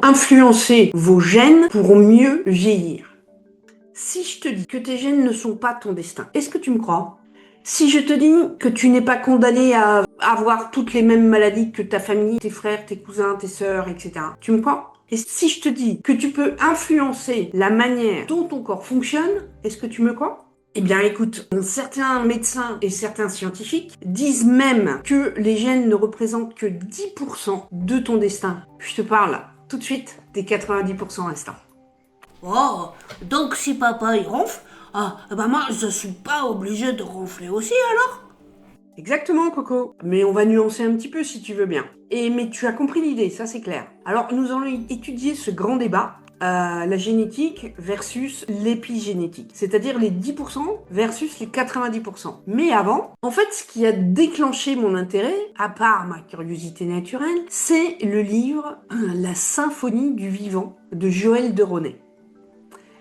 influencer vos gènes pour mieux vieillir. Si je te dis que tes gènes ne sont pas ton destin, est-ce que tu me crois? Si je te dis que tu n'es pas condamné à avoir toutes les mêmes maladies que ta famille, tes frères, tes cousins, tes sœurs, etc., tu me crois? Et si je te dis que tu peux influencer la manière dont ton corps fonctionne, est-ce que tu me crois? Eh bien écoute, certains médecins et certains scientifiques disent même que les gènes ne représentent que 10% de ton destin. Je te parle tout de suite des 90% restants. Oh, donc si papa il ronfle, moi je suis pas obligé de ronfler aussi alors? Exactement, Coco. Mais on va nuancer un petit peu si tu veux bien. Mais tu as compris l'idée, ça c'est clair. Alors nous allons étudier ce grand débat. La génétique versus l'épigénétique, c'est-à-dire les 10% versus les 90%. Mais avant, en fait, ce qui a déclenché mon intérêt, à part ma curiosité naturelle, c'est le livre La symphonie du vivant de Joël de Ronet.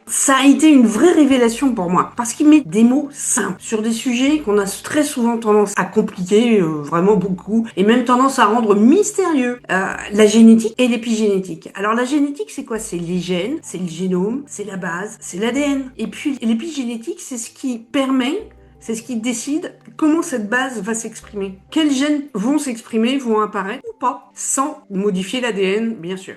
Ça a été une vraie révélation pour moi, parce qu'il met des mots simples sur des sujets qu'on a très souvent tendance à compliquer, vraiment beaucoup, et même tendance à rendre mystérieux. La génétique et l'épigénétique. Alors la génétique, c'est quoi? C'est les gènes, c'est le génome, c'est la base, c'est l'ADN. Et puis l'épigénétique, c'est ce qui permet, c'est ce qui décide comment cette base va s'exprimer. Quels gènes vont s'exprimer, vont apparaître ou pas, sans modifier l'ADN, bien sûr.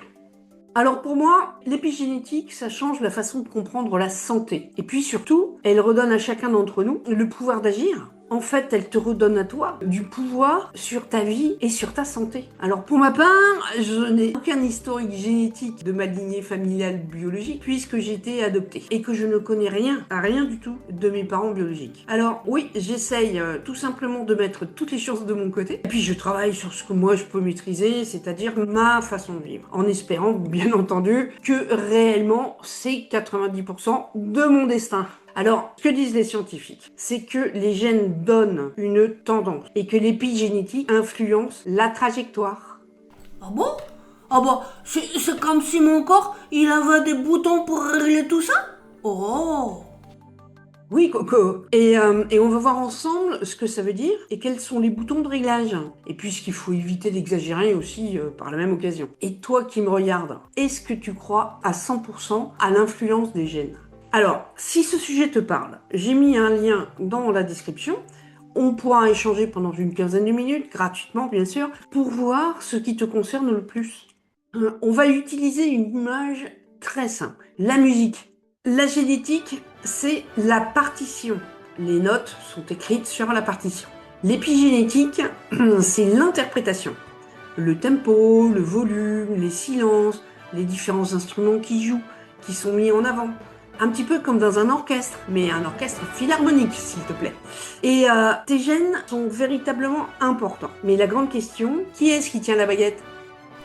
Alors pour moi, l'épigénétique, ça change la façon de comprendre la santé. Et puis surtout, elle redonne à chacun d'entre nous le pouvoir d'agir. En fait, elle te redonne à toi du pouvoir sur ta vie et sur ta santé. Alors pour ma part, je n'ai aucun historique génétique de ma lignée familiale biologique puisque j'ai été adoptée et que je ne connais rien du tout de mes parents biologiques. Alors oui, j'essaye tout simplement de mettre toutes les chances de mon côté et puis je travaille sur ce que moi je peux maîtriser, c'est-à-dire ma façon de vivre, en espérant bien entendu que réellement c'est 90% de mon destin. Alors, ce que disent les scientifiques, c'est que les gènes donnent une tendance et que l'épigénétique influence la trajectoire. Ah bon? Ah bah, c'est comme si mon corps, il avait des boutons pour régler tout ça? Oh! Oui, Coco. Et on va voir ensemble ce que ça veut dire et quels sont les boutons de réglage. Et puis, ce qu'il faut éviter d'exagérer aussi par la même occasion. Et toi qui me regardes, est-ce que tu crois à 100% à l'influence des gènes? Alors, si ce sujet te parle, j'ai mis un lien dans la description. On pourra échanger pendant une quinzaine de minutes, gratuitement bien sûr, pour voir ce qui te concerne le plus. On va utiliser une image très simple, la musique. La génétique, c'est la partition. Les notes sont écrites sur la partition. L'épigénétique, c'est l'interprétation. Le tempo, le volume, les silences, les différents instruments qui jouent, qui sont mis en avant. Un petit peu comme dans un orchestre, mais un orchestre philharmonique, s'il te plaît. Et tes gènes sont véritablement importants. Mais la grande question, qui est-ce qui tient la baguette?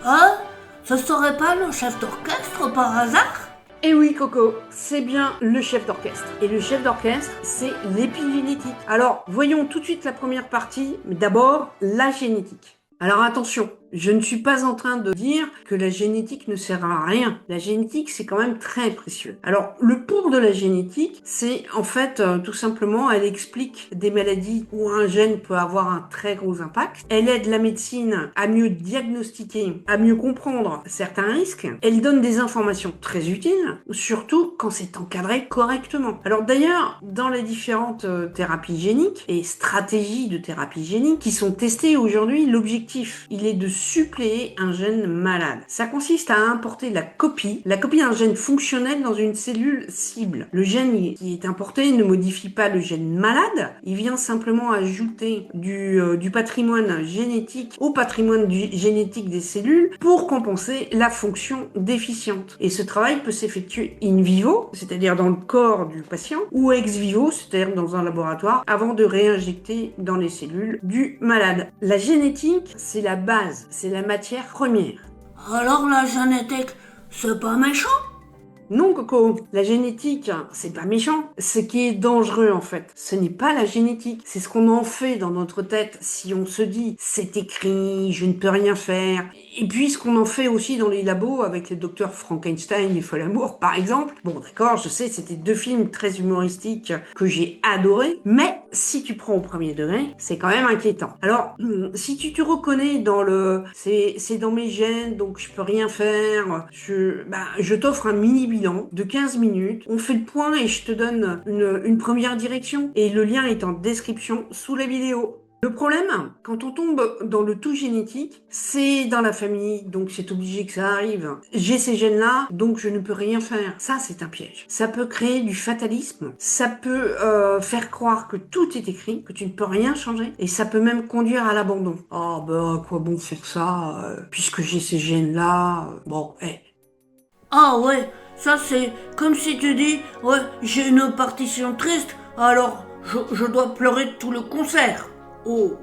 Ah, ce serait pas le chef d'orchestre par hasard? Eh oui, Coco, c'est bien le chef d'orchestre. Et le chef d'orchestre, c'est l'épigénétique. Alors, voyons tout de suite la première partie, mais d'abord, la génétique. Alors attention, je ne suis pas en train de dire que la génétique ne sert à rien. La génétique, c'est quand même très précieux. Alors, le pour de la génétique, c'est en fait tout simplement, elle explique des maladies où un gène peut avoir un très gros impact. Elle aide la médecine à mieux diagnostiquer, à mieux comprendre certains risques. Elle donne des informations très utiles, surtout quand c'est encadré correctement. Alors d'ailleurs, dans les différentes thérapies géniques et stratégies de thérapie génique qui sont testées aujourd'hui, l'objectif, il est de suppléer un gène malade. Ça consiste à importer la copie d'un gène fonctionnel dans une cellule cible. Le gène qui est importé ne modifie pas le gène malade, il vient simplement ajouter du patrimoine génétique au patrimoine génétique des cellules pour compenser la fonction déficiente. Et ce travail peut s'effectuer in vivo, c'est-à-dire dans le corps du patient, ou ex vivo, c'est-à-dire dans un laboratoire, avant de réinjecter dans les cellules du malade. La génétique, c'est la base, c'est la matière première. Alors la génétique, c'est pas méchant? Non, Coco, la génétique, c'est pas méchant. Ce qui est dangereux, en fait, ce n'est pas la génétique. C'est ce qu'on en fait dans notre tête si on se dit, c'est écrit, je ne peux rien faire. Et puis, ce qu'on en fait aussi dans les labos avec les docteurs Frankenstein et Folamour, par exemple. Bon, d'accord, je sais, c'était deux films très humoristiques que j'ai adorés, mais si tu prends au premier degré, c'est quand même inquiétant. Alors, si tu te reconnais dans c'est dans mes gènes, donc je peux rien faire, je t'offre un mini bilan de 15 minutes. On fait le point et je te donne une première direction. Et le lien est en description sous la vidéo. Le problème, quand on tombe dans le tout génétique, c'est dans la famille, donc c'est obligé que ça arrive. J'ai ces gènes-là, donc je ne peux rien faire. Ça, c'est un piège. Ça peut créer du fatalisme, ça peut faire croire que tout est écrit, que tu ne peux rien changer, et ça peut même conduire à l'abandon. Oh à quoi bon faire ça, puisque j'ai ces gènes-là, Ah ouais, ça c'est comme si tu dis, ouais, j'ai une partition triste, alors je dois pleurer tout le concert. Oh.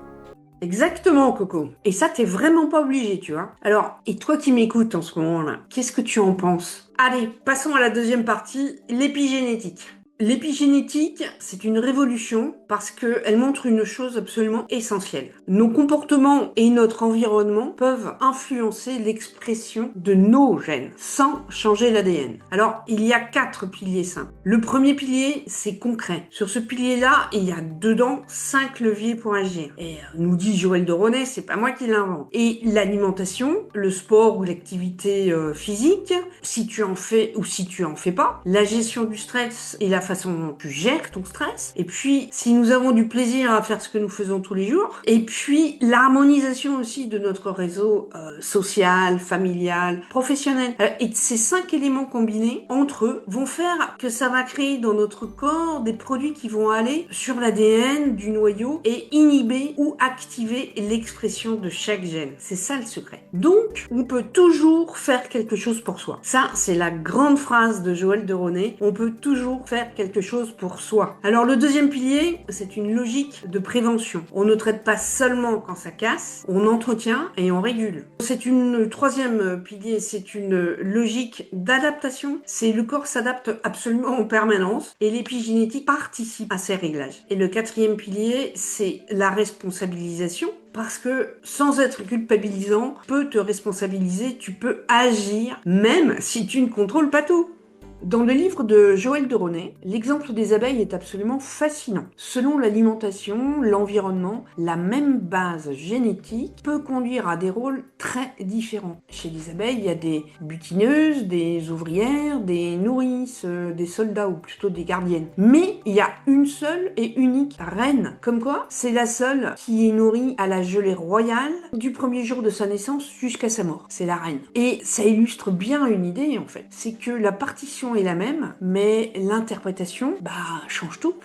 Exactement, Coco. Et ça, t'es vraiment pas obligé, tu vois. Alors, et toi qui m'écoutes en ce moment-là, qu'est-ce que tu en penses? Allez, passons à la deuxième partie, l'épigénétique. L'épigénétique, c'est une révolution parce qu'elle montre une chose absolument essentielle. Nos comportements et notre environnement peuvent influencer l'expression de nos gènes sans changer l'ADN. Alors, il y a 4 piliers simples. Le premier pilier, c'est concret. Sur ce pilier-là, il y a dedans 5 leviers pour agir. Et nous dit Joël de Ronet, c'est pas moi qui l'invente. Et l'alimentation, le sport ou l'activité physique, si tu en fais ou si tu en fais pas, la gestion du stress et la façon dont tu gères ton stress, et puis si nous avons du plaisir à faire ce que nous faisons tous les jours, et puis l'harmonisation aussi de notre réseau social, familial, professionnel. Et ces 5 éléments combinés entre eux vont faire que ça va créer dans notre corps des produits qui vont aller sur l'ADN du noyau et inhiber ou activer l'expression de chaque gène. C'est ça le secret. Donc, on peut toujours faire quelque chose pour soi. Ça, c'est la grande phrase de Joël de Ronet. On peut toujours faire quelque chose pour soi. Alors le deuxième pilier, c'est une logique de prévention. On ne traite pas seulement quand ça casse, on entretient et on régule. C'est une troisième pilier, c'est une logique d'adaptation. C'est le corps s'adapte absolument en permanence et l'épigénétique participe à ces réglages. Et le quatrième pilier, c'est la responsabilisation. Parce que sans être culpabilisant, tu peux te responsabiliser, tu peux agir, même si tu ne contrôles pas tout. Dans le livre de Joël de Ronet, l'exemple des abeilles est absolument fascinant. Selon l'alimentation, l'environnement, la même base génétique peut conduire à des rôles très différents. Chez les abeilles, il y a des butineuses, des ouvrières, des nourrices, des soldats ou plutôt des gardiennes. Mais il y a une seule et unique reine. Comme quoi, c'est la seule qui est nourrie à la gelée royale du premier jour de sa naissance jusqu'à sa mort. C'est la reine. Et ça illustre bien une idée en fait. C'est que la partition est la même, mais l'interprétation, change tout.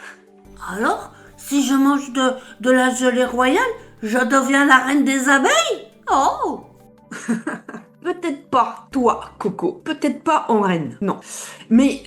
Alors, si je mange de la gelée royale, je deviens la reine des abeilles? Oh! Peut-être pas, toi, Coco. Peut-être pas en reine, non. Mais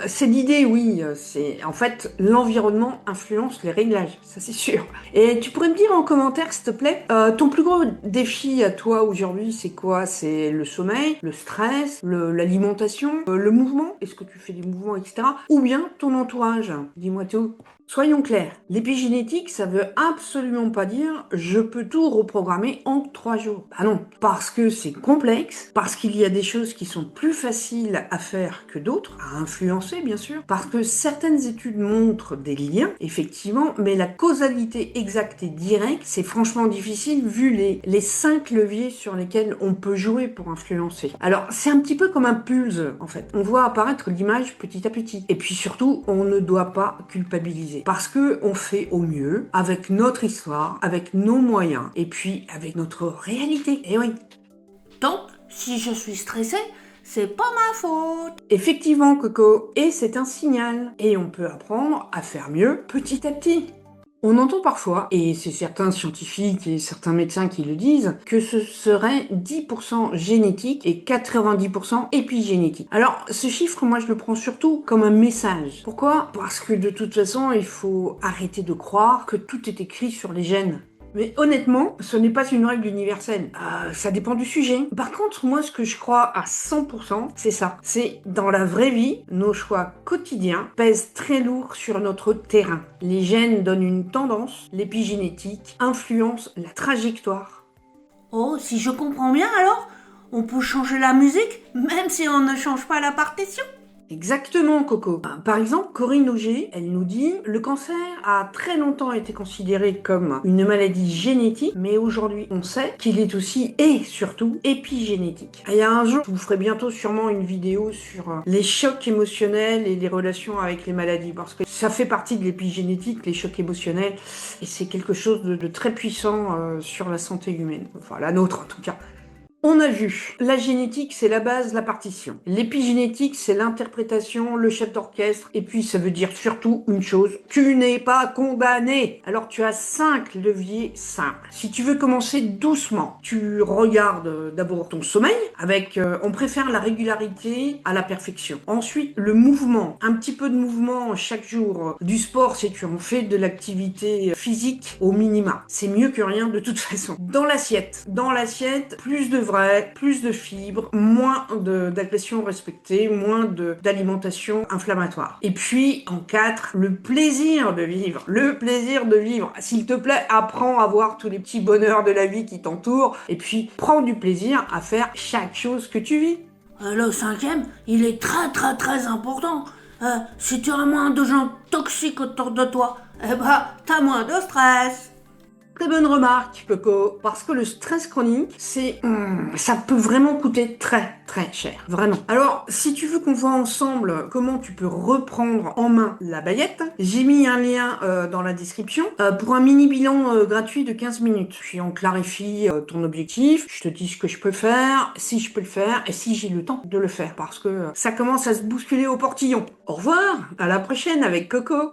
c'est l'idée, oui. C'est en fait, l'environnement influence les réglages, ça c'est sûr. Et tu pourrais me dire en commentaire, s'il te plaît, ton plus gros défi à toi aujourd'hui, c'est quoi? C'est le sommeil, le stress, l'alimentation, le mouvement? Est-ce que tu fais des mouvements, etc. Ou bien ton entourage? Dis-moi tout. Soyons clairs, l'épigénétique, ça veut absolument pas dire je peux tout reprogrammer en 3 jours. Bah non, parce que c'est complexe, parce qu'il y a des choses qui sont plus faciles à faire que d'autres, à influencer bien sûr, parce que certaines études montrent des liens, effectivement, mais la causalité exacte et directe, c'est franchement difficile vu les 5 leviers sur lesquels on peut jouer pour influencer. Alors, c'est un petit peu comme un pulse, en fait. On voit apparaître l'image petit à petit. Et puis surtout, on ne doit pas culpabiliser. Parce que on fait au mieux avec notre histoire, avec nos moyens et puis avec notre réalité. Et oui. Donc, si je suis stressée, c'est pas ma faute. Effectivement, Coco. Et c'est un signal. Et on peut apprendre à faire mieux petit à petit. On entend parfois, et c'est certains scientifiques et certains médecins qui le disent, que ce serait 10% génétique et 90% épigénétique. Alors, ce chiffre, moi, je le prends surtout comme un message. Pourquoi? Parce que de toute façon, il faut arrêter de croire que tout est écrit sur les gènes. Mais honnêtement, ce n'est pas une règle universelle. Ça dépend du sujet. Par contre, moi, ce que je crois à 100%, c'est ça. C'est dans la vraie vie, nos choix quotidiens pèsent très lourd sur notre terrain. Les gènes donnent une tendance, l'épigénétique influence la trajectoire. Oh, si je comprends bien alors, on peut changer la musique même si on ne change pas la partition? Exactement, Coco. Par exemple, Corinne Auger, elle nous dit, le cancer a très longtemps été considéré comme une maladie génétique, mais aujourd'hui, on sait qu'il est aussi et surtout épigénétique. Il y a un jour, je vous ferai bientôt sûrement une vidéo sur les chocs émotionnels et les relations avec les maladies, parce que ça fait partie de l'épigénétique, les chocs émotionnels, et c'est quelque chose de très puissant sur la santé humaine, enfin la nôtre en tout cas. On a vu, la génétique, c'est la base, la partition. L'épigénétique, c'est l'interprétation, le chef d'orchestre. Et puis, ça veut dire surtout une chose, tu n'es pas condamné. Alors, tu as 5 leviers simples. Si tu veux commencer doucement, tu regardes d'abord ton sommeil, avec, on préfère la régularité à la perfection. Ensuite, le mouvement, un petit peu de mouvement chaque jour. Du sport, si tu en fais de l'activité physique au minima. C'est mieux que rien de toute façon. Dans l'assiette, plus de plus de fibres, moins d'agressions respectées, moins d'alimentation inflammatoire. Et puis, en 4, le plaisir de vivre. Le plaisir de vivre. S'il te plaît, apprends à voir tous les petits bonheurs de la vie qui t'entourent. Et puis, prends du plaisir à faire chaque chose que tu vis. Le cinquième, il est très très très important. Si tu as moins de gens toxiques autour de toi, t'as moins de stress. Très bonne remarque, Coco, parce que le stress chronique, ça peut vraiment coûter très très cher, vraiment. Alors, si tu veux qu'on voit ensemble comment tu peux reprendre en main la baguette, j'ai mis un lien dans la description pour un mini bilan gratuit de 15 minutes. Puis on clarifie ton objectif, je te dis ce que je peux faire, si je peux le faire et si j'ai le temps de le faire, parce que ça commence à se bousculer au portillon. Au revoir, à la prochaine avec Coco.